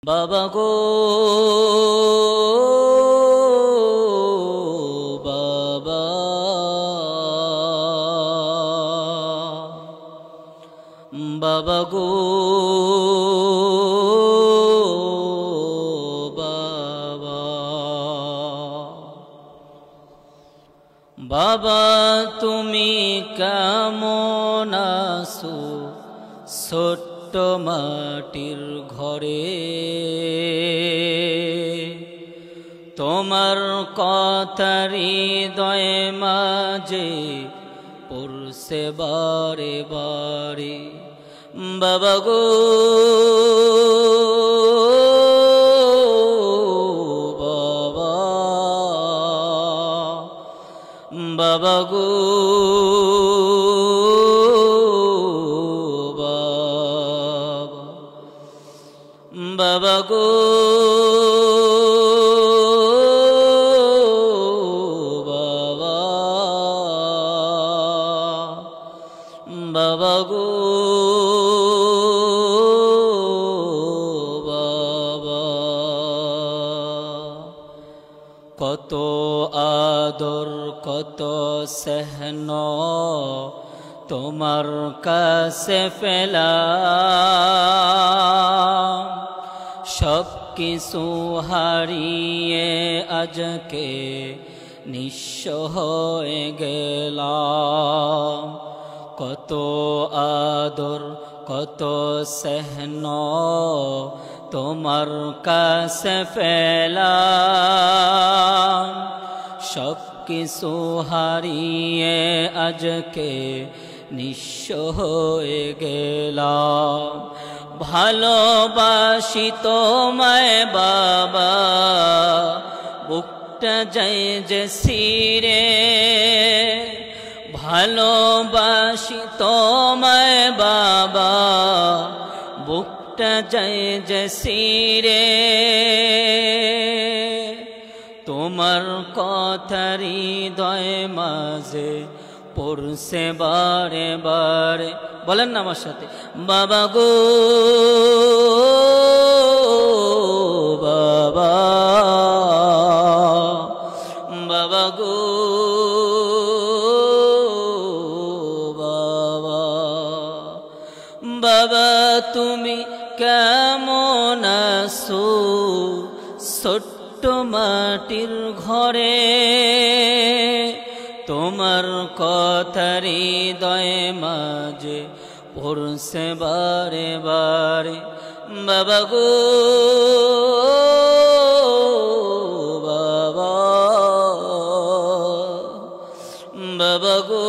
বাবা গো বাবা, বাবা গো বাবা, বাবা তুমি কেমন আছো ছোট্ট মাটির ঘরে? তোমার কথা হৃদয়ে মাঝে পড়ছে বারে বারে। বাবা গো বাবা, বাবা গো বাবা গো বাবা, বাবা গো বাবা, কত আদর কত স্নেহ তোমার কাছে পেলাম, সব কিছু হারিয়ে আজকে নিঃস্ব হয়ে গেলাম। কত আদর কত স্নেহ তোমার কাছে পেলাম, সব কিছু হারিয়ে আজকে নিঃস্ব হয়ে গেলাম। ভালোবাসি তোমায় বাবা, বুকটা যায় যে সিরে। ভালোবাসি তোমায় বাবা, বুকটা যায় যে সিরে। তোমার কথা হৃদয় মাঝে পড়ছে বারে বারে। বলেন না আমার সাথে, বাবা গো বাবা, বাবা গো বাবা, বাবা তুমি কেমন আছো ছোট্ট মাটির ঘরে? তোমার কথা হৃদয়ে মাঝে পড়ছে বারে বারে। বাবা গো বাবা, বাবা গো